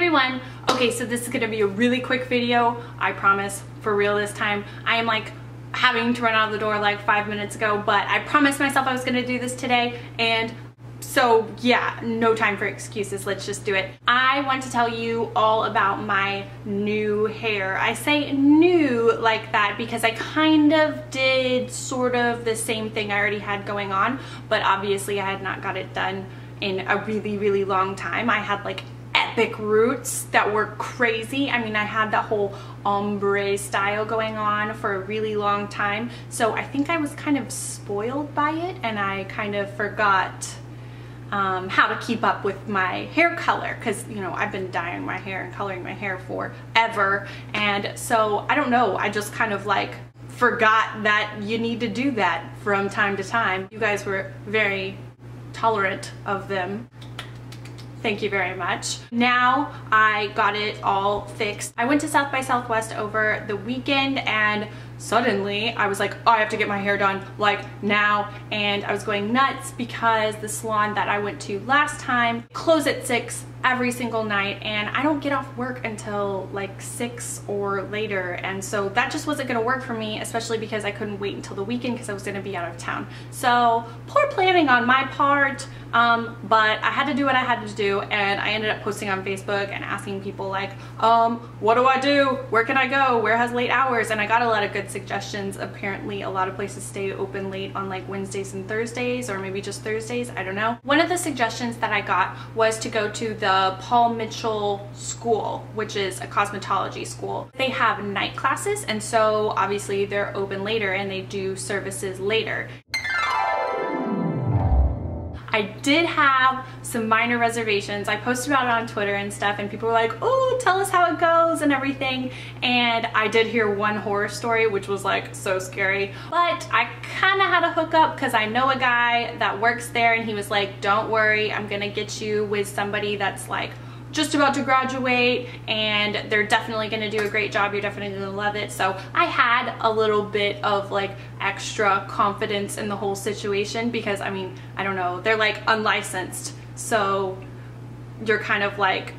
everyone. Okay, so this is gonna be a really quick video. I promise, for real this time. I am like having to run out of the door like 5 minutes ago, but I promised myself I was gonna do this today, and so yeah, no time for excuses. Let's just do it. I want to tell you all about my new hair. I say new like that because I kind of did sort of the same thing I already had going on, but obviously I had not got it done in a really long time. I had like epic roots that were crazy. I mean, I had that whole ombre style going on for a really long time, so I think I was kind of spoiled by it, and I kind of forgot how to keep up with my hair color, because you know, I've been dyeing my hair and coloring my hair forever, and so I don't know, I just kind of like forgot that you need to do that from time to time. You guys were very tolerant of them. Thank you very much. Now I got it all fixed. I went to South by Southwest over the weekend, and suddenly I was like, oh, I have to get my hair done like now, and I was going nuts because the salon that I went to last time closed at 6 every single night, and I don't get off work until like 6 or later, and so that just wasn't gonna work for me, especially because I couldn't wait until the weekend because I was gonna be out of town. So poor planning on my part, but I had to do what I had to do, and I ended up posting on Facebook and asking people like, what do I do? Where can I go? Where has late hours? And I got a lot of good suggestions. Apparently a lot of places stay open late on like Wednesdays and Thursdays, or maybe just Thursdays, I don't know. One of the suggestions that I got was to go to the Paul Mitchell School, which is a cosmetology school. They have night classes, and so obviously they're open later and they do services later. I did have some minor reservations. I posted about it on Twitter and stuff, and people were like, oh, tell us how it goes and everything. And I did hear one horror story, which was like so scary. But I kind of had a hookup because I know a guy that works there, and he was like, don't worry, I'm gonna get you with somebody that's like just about to graduate, and they're definitely gonna do a great job. You're definitely gonna love it. So I had a little bit of like extra confidence in the whole situation because, I mean, I don't know, they're like unlicensed, so you're kind of like,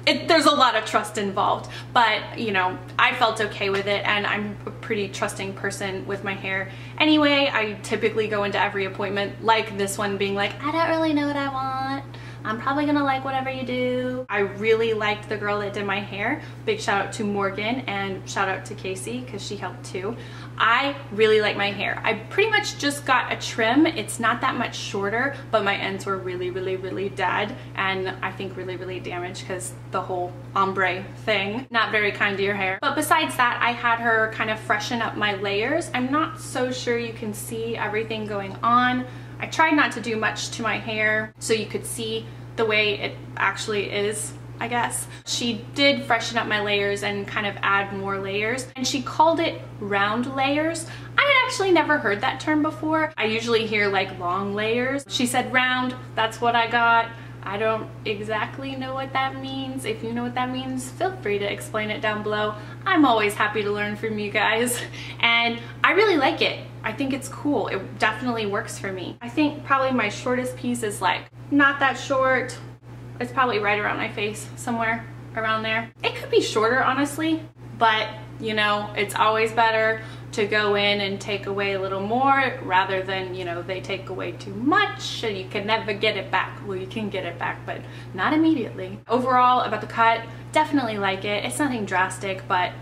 there's a lot of trust involved, but you know, I felt okay with it, and I'm a pretty trusting person with my hair. Anyway, I typically go into every appointment like this one being like, I don't really know what I want. I'm probably gonna like whatever you do. I really liked the girl that did my hair. Big shout out to Morgan, and shout out to Casey because she helped too. I really like my hair. I pretty much just got a trim. It's not that much shorter, but my ends were really dead, and I think really damaged because the whole ombre thing. Not very kind to your hair. But besides that, I had her kind of freshen up my layers. I'm not so sure you can see everything going on. I tried not to do much to my hair so you could see the way it actually is, I guess. She did freshen up my layers and kind of add more layers, and she called it round layers. I had actually never heard that term before. I usually hear like long layers. She said round, that's what I got. I don't exactly know what that means. If you know what that means, feel free to explain it down below. I'm always happy to learn from you guys, and I really like it. I think it's cool. It definitely works for me. I think probably my shortest piece is like not that short. It's probably right around my face, somewhere around there. It could be shorter, honestly, but you know, it's always better to go in and take away a little more rather than, you know, they take away too much and you can never get it back. Well, you can get it back, but not immediately. Overall, about the cut, definitely like it. It's nothing drastic, but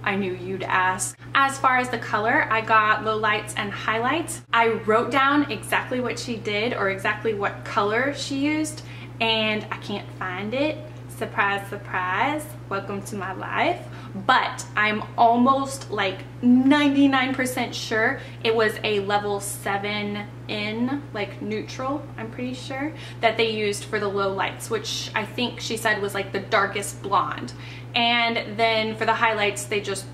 I knew you'd ask. As far as the color, I got lowlights and highlights. I wrote down exactly what she did, or exactly what color she used, and I can't find it. Surprise, surprise, welcome to my life. But I'm almost like 99% sure it was a level 7 in, like neutral, I'm pretty sure, that they used for the low lights, which I think she said was like the darkest blonde. And then for the highlights, they just,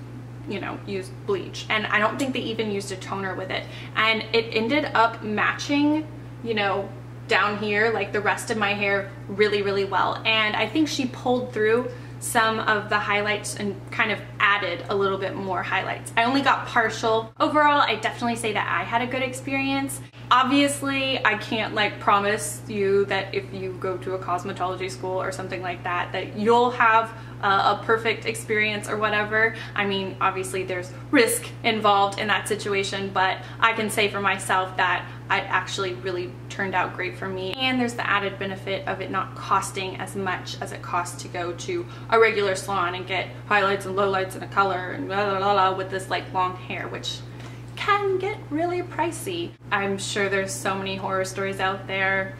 you know, used bleach. And I don't think they even used a toner with it. And it ended up matching, you know, down here, like the rest of my hair really well. And I think she pulled through some of the highlights and kind of added a little bit more highlights. I only got partial. Overall, I definitely say that I had a good experience. Obviously, I can't like promise you that if you go to a cosmetology school or something like that, that you'll have a perfect experience or whatever. I mean, obviously there's risk involved in that situation, but I can say for myself that it actually really turned out great for me. And there's the added benefit of it not costing as much as it costs to go to a regular salon and get highlights and lowlights and a color and blah, blah, blah, blah, with this like long hair, which can get really pricey. I'm sure there's so many horror stories out there.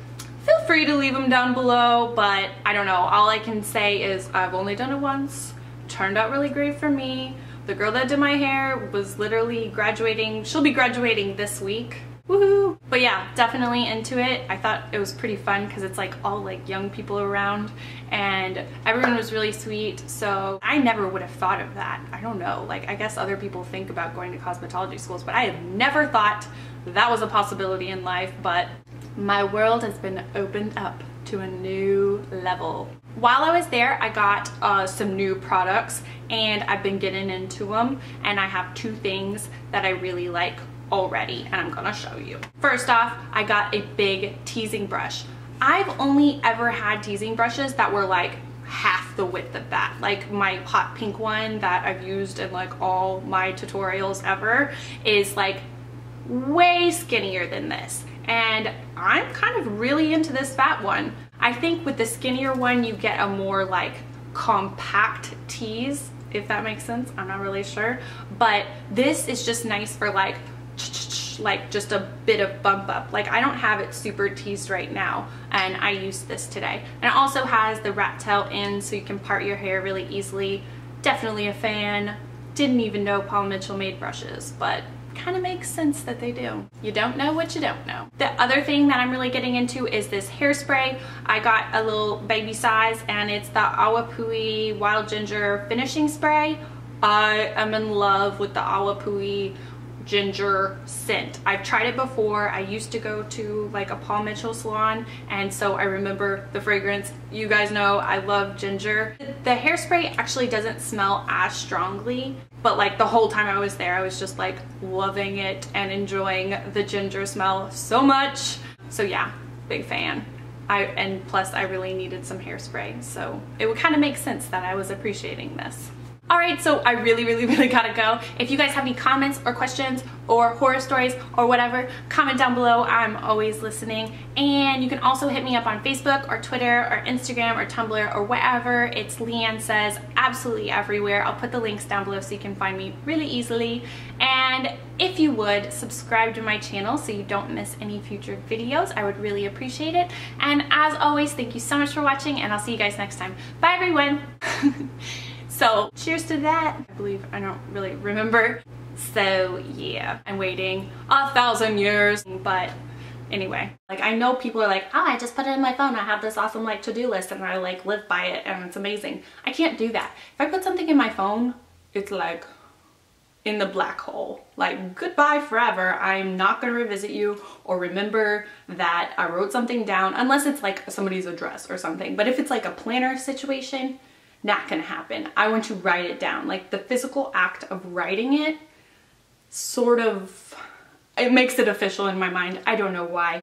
Feel free to leave them down below, but I don't know. All I can say is I've only done it once. Turned out really great for me. The girl that did my hair was literally graduating. She'll be graduating this week. Woohoo! But yeah, definitely into it. I thought it was pretty fun because it's like all like young people around and everyone was really sweet. So I never would have thought of that. I don't know, like I guess other people think about going to cosmetology schools, but I have never thought that was a possibility in life. But my world has been opened up to a new level. While I was there, I got some new products and I've been getting into them, and I have two things that I really like already and I'm gonna show you. First off, I got a big teasing brush. I've only ever had teasing brushes that were like half the width of that. Like my hot pink one that I've used in like all my tutorials ever is like way skinnier than this. And I'm kind of really into this fat one. I think with the skinnier one, you get a more like compact tease, if that makes sense. I'm not really sure. But this is just nice for like just a bit of bump up. Like I don't have it super teased right now, and I used this today. And it also has the rat tail in, so you can part your hair really easily. Definitely a fan. Didn't even know Paul Mitchell made brushes, but kind of makes sense that they do. You don't know what you don't know. The other thing that I'm really getting into is this hairspray. I got a little baby size and it's the Awapui Wild Ginger Finishing Spray. I am in love with the Awapui ginger scent. I've tried it before. I used to go to like a Paul Mitchell salon, and so I remember the fragrance. You guys know I love ginger. The hairspray actually doesn't smell as strongly, but like the whole time I was there, I was just like loving it and enjoying the ginger smell so much. So yeah, big fan. And plus I really needed some hairspray, so it would kind of make sense that I was appreciating this. Alright, so I really gotta go. If you guys have any comments or questions or horror stories or whatever, comment down below. I'm always listening. And you can also hit me up on Facebook or Twitter or Instagram or Tumblr or whatever. It's LeighAnnSays absolutely everywhere. I'll put the links down below so you can find me really easily. And if you would, subscribe to my channel so you don't miss any future videos. I would really appreciate it. And as always, thank you so much for watching, and I'll see you guys next time. Bye everyone! So cheers to that. I don't really remember. So yeah, I'm waiting 1,000 years. But anyway, like I know people are like, oh, I just put it in my phone. I have this awesome like to-do list and I like live by it and it's amazing. I can't do that. If I put something in my phone, it's like in the black hole. Like goodbye forever. I'm not gonna revisit you or remember that I wrote something down unless it's like somebody's address or something. But if it's like a planner situation, not gonna happen. I want to write it down. Like the physical act of writing it sort of, it makes it official in my mind. I don't know why.